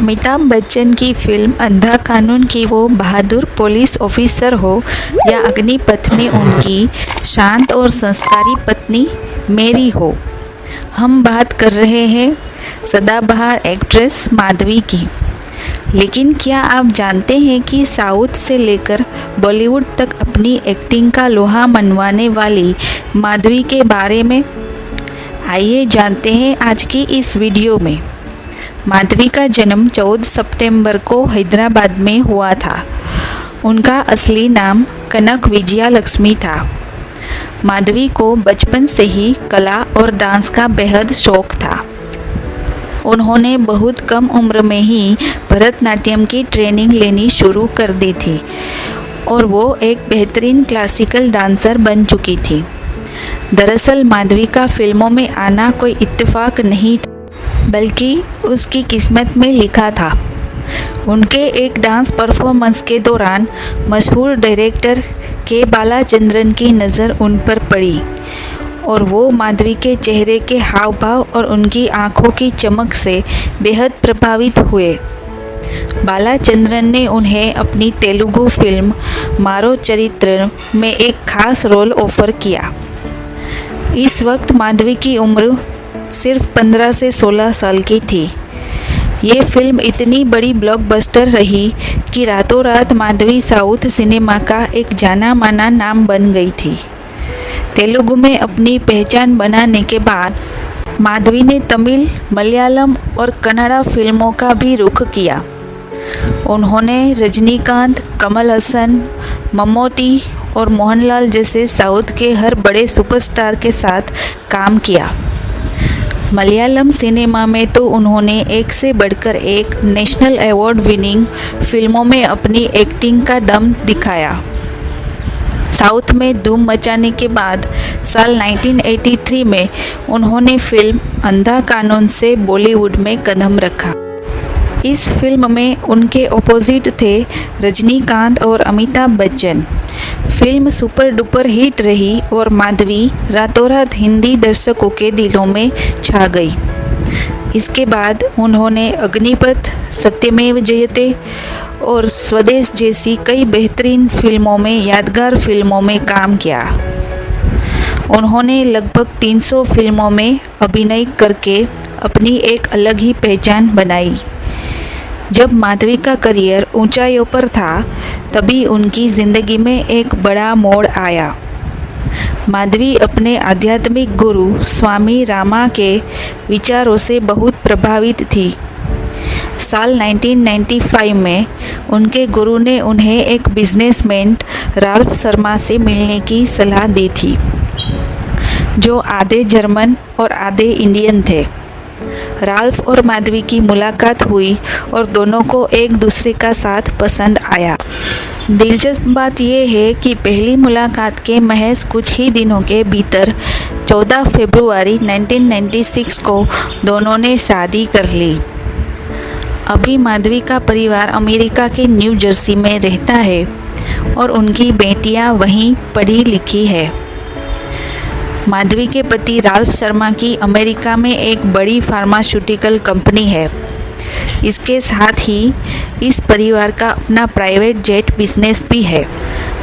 अमिताभ बच्चन की फिल्म अंधा कानून की वो बहादुर पुलिस ऑफिसर हो या अग्निपथ में उनकी शांत और संस्कारी पत्नी मेरी हो, हम बात कर रहे हैं सदाबहार एक्ट्रेस माधवी की। लेकिन क्या आप जानते हैं कि साउथ से लेकर बॉलीवुड तक अपनी एक्टिंग का लोहा मनवाने वाली माधवी के बारे में? आइए जानते हैं आज की इस वीडियो में। माधवी का जन्म 14 सितंबर को हैदराबाद में हुआ था। उनका असली नाम कनक विजया लक्ष्मी था। माधवी को बचपन से ही कला और डांस का बेहद शौक था। उन्होंने बहुत कम उम्र में ही भरतनाट्यम की ट्रेनिंग लेनी शुरू कर दी थी और वो एक बेहतरीन क्लासिकल डांसर बन चुकी थी। दरअसल माधवी का फिल्मों में आना कोई इत्तेफाक नहीं था, बल्कि उसकी किस्मत में लिखा था। उनके एक डांस परफॉर्मेंस के दौरान मशहूर डायरेक्टर के बालाचंद्रन की नज़र उन पर पड़ी और वो माधवी के चेहरे के हाव भाव और उनकी आंखों की चमक से बेहद प्रभावित हुए। बालाचंद्रन ने उन्हें अपनी तेलुगु फिल्म मारो चरित्र में एक खास रोल ऑफर किया। इस वक्त माधवी की उम्र सिर्फ 15 से 16 साल की थी। ये फिल्म इतनी बड़ी ब्लॉकबस्टर रही कि रातों रात माधवी साउथ सिनेमा का एक जाना माना नाम बन गई थी। तेलुगु में अपनी पहचान बनाने के बाद माधवी ने तमिल, मलयालम और कन्नड़ा फिल्मों का भी रुख किया। उन्होंने रजनीकांत, कमल हसन, मम्मूटी और मोहनलाल जैसे साउथ के हर बड़े सुपरस्टार के साथ काम किया। मलयालम सिनेमा में तो उन्होंने एक से बढ़कर एक नेशनल अवार्ड विनिंग फिल्मों में अपनी एक्टिंग का दम दिखाया। साउथ में धूम मचाने के बाद साल 1983 में उन्होंने फिल्म अंधा कानून से बॉलीवुड में कदम रखा। इस फिल्म में उनके ऑपोजिट थे रजनीकांत और Amitabh Bachchan. Film super duper hit रही और माधवी रातों रात हिंदी दर्शकों के दिलों में छा गई। इसके बाद उन्होंने अग्निपथ, सत्यमेव जयते और स्वदेश जैसी कई बेहतरीन फिल्मों में यादगार फिल्मों में काम किया। उन्होंने लगभग 300 फिल्मों में अभिनय करके अपनी एक अलग ही पहचान बनाई। जब माधवी का करियर ऊंचाइयों पर था, तभी उनकी ज़िंदगी में एक बड़ा मोड़ आया। माधवी अपने आध्यात्मिक गुरु स्वामी रामा के विचारों से बहुत प्रभावित थी। साल 1995 में उनके गुरु ने उन्हें एक बिजनेसमैन राल्फ शर्मा से मिलने की सलाह दी थी, जो आधे जर्मन और आधे इंडियन थे। राल्फ और माधवी की मुलाकात हुई और दोनों को एक दूसरे का साथ पसंद आया। दिलचस्प बात यह है कि पहली मुलाकात के महज कुछ ही दिनों के भीतर 14 फरवरी 1996 को दोनों ने शादी कर ली। अभी माधवी का परिवार अमेरिका के न्यू जर्सी में रहता है और उनकी बेटियां वहीं पढ़ी लिखी है। माधवी के पति राल्फ शर्मा की अमेरिका में एक बड़ी फार्मास्यूटिकल कंपनी है। इसके साथ ही इस परिवार का अपना प्राइवेट जेट बिजनेस भी है।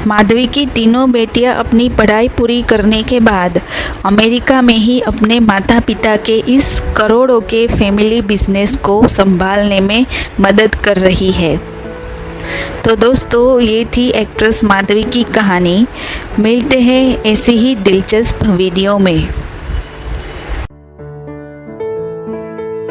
माधवी की तीनों बेटियां अपनी पढ़ाई पूरी करने के बाद अमेरिका में ही अपने माता पिता के इस करोड़ों के फैमिली बिजनेस को संभालने में मदद कर रही है। तो दोस्तों, ये थी एक्ट्रेस माधवी की कहानी। मिलते हैं ऐसी ही दिलचस्प वीडियो में।